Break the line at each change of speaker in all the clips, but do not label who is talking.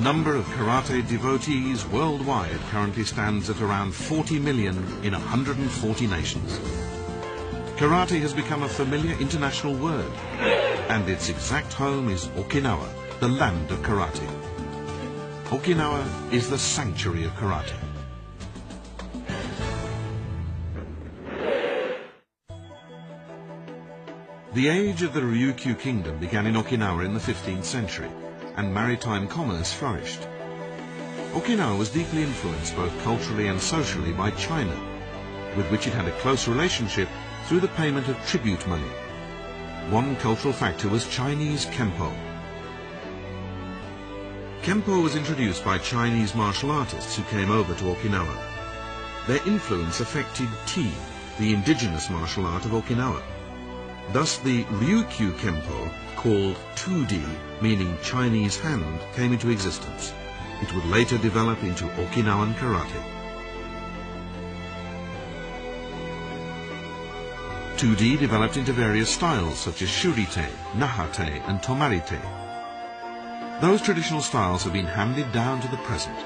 number of karate devotees worldwide currently stands at around 40 million in 140 nations. Karate has become a familiar international word, and its exact home is Okinawa, the land of karate. Okinawa is the sanctuary of karate. The age of the Ryukyu Kingdom began in Okinawa in the 15th century, and maritime commerce flourished. Okinawa was deeply influenced both culturally and socially by China, with which it had a close relationship through the payment of tribute money. One cultural factor was Chinese Kempo. Kempo was introduced by Chinese martial artists who came over to Okinawa. Their influence affected Ti, the indigenous martial art of Okinawa. Thus the Ryukyu Kempo, called 2D, meaning Chinese hand, came into existence. It would later develop into Okinawan karate. 2D developed into various styles such as Shurite, Nahate and Tomarite. Those traditional styles have been handed down to the present,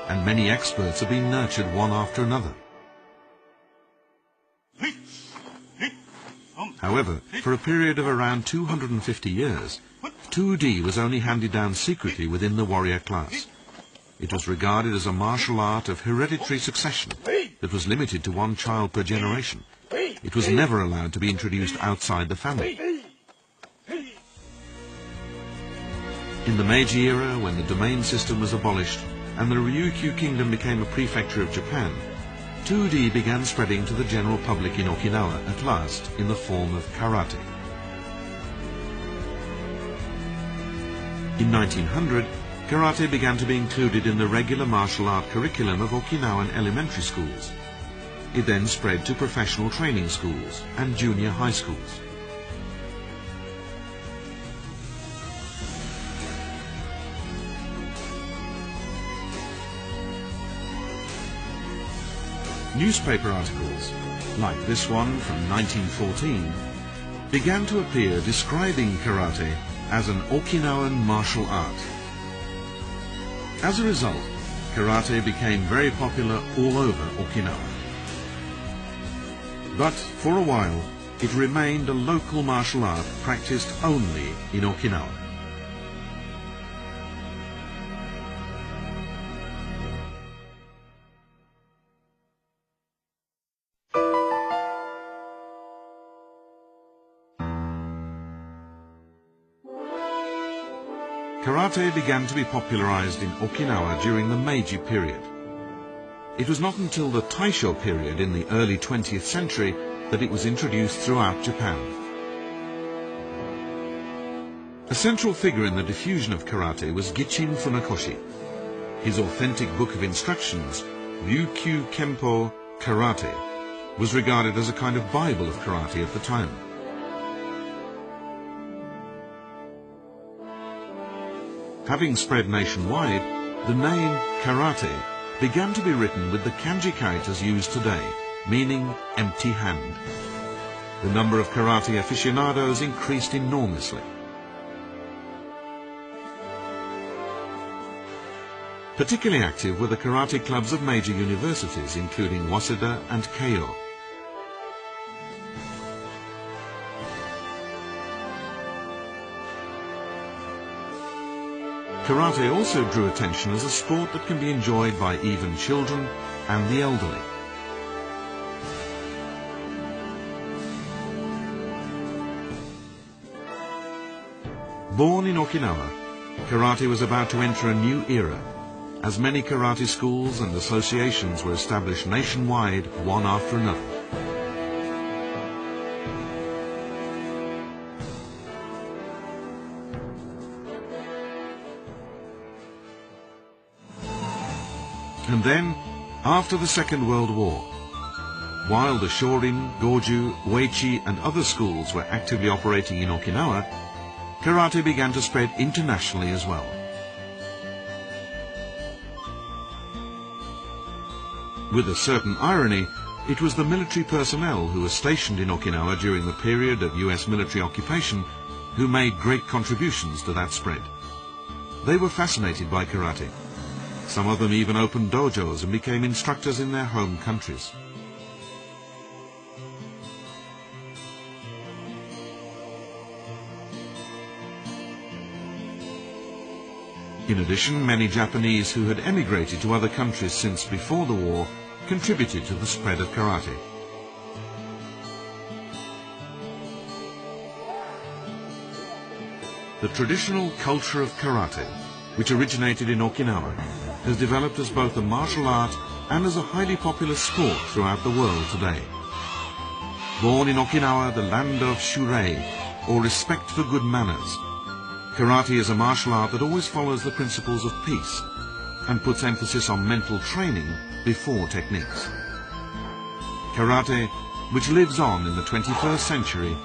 and many experts have been nurtured one after another. However, for a period of around 250 years, 2D was only handed down secretly within the warrior class. It was regarded as a martial art of hereditary succession that was limited to one child per generation. It was never allowed to be introduced outside the family. In the Meiji era, when the domain system was abolished and the Ryukyu Kingdom became a prefecture of Japan, 2D began spreading to the general public in Okinawa at last in the form of karate. In 1900, karate began to be included in the regular martial art curriculum of Okinawan elementary schools. It then spread to professional training schools and junior high schools. Newspaper articles, like this one from 1914, began to appear describing karate as an Okinawan martial art. As a result, karate became very popular all over Okinawa. But for a while, it remained a local martial art practiced only in Okinawa. Karate began to be popularized in Okinawa during the Meiji period. It was not until the Taisho period in the early 20th century that it was introduced throughout Japan. A central figure in the diffusion of karate was Gichin Funakoshi. His authentic book of instructions, Ryukyu Kempo Karate, was regarded as a kind of Bible of karate at the time. Having spread nationwide, the name karate began to be written with the kanji characters used today, meaning empty hand. The number of karate aficionados increased enormously. Particularly active were the karate clubs of major universities, including Waseda and Keio. Karate also drew attention as a sport that can be enjoyed by even children and the elderly. Born in Okinawa, karate was about to enter a new era, as many karate schools and associations were established nationwide, one after another. And then, after the Second World War, while the Shorin, Goju, Uechi and other schools were actively operating in Okinawa, karate began to spread internationally as well. With a certain irony, it was the military personnel who were stationed in Okinawa during the period of US military occupation who made great contributions to that spread. They were fascinated by karate. Some of them even opened dojos and became instructors in their home countries. In addition, many Japanese who had emigrated to other countries since before the war contributed to the spread of karate. The traditional culture of karate, which originated in Okinawa, has developed as both a martial art and as a highly popular sport throughout the world today. Born in Okinawa, the land of shurei, or respect for good manners, karate is a martial art that always follows the principles of peace and puts emphasis on mental training before techniques. Karate, which lives on in the 21st century,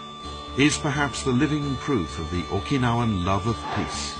is perhaps the living proof of the Okinawan love of peace.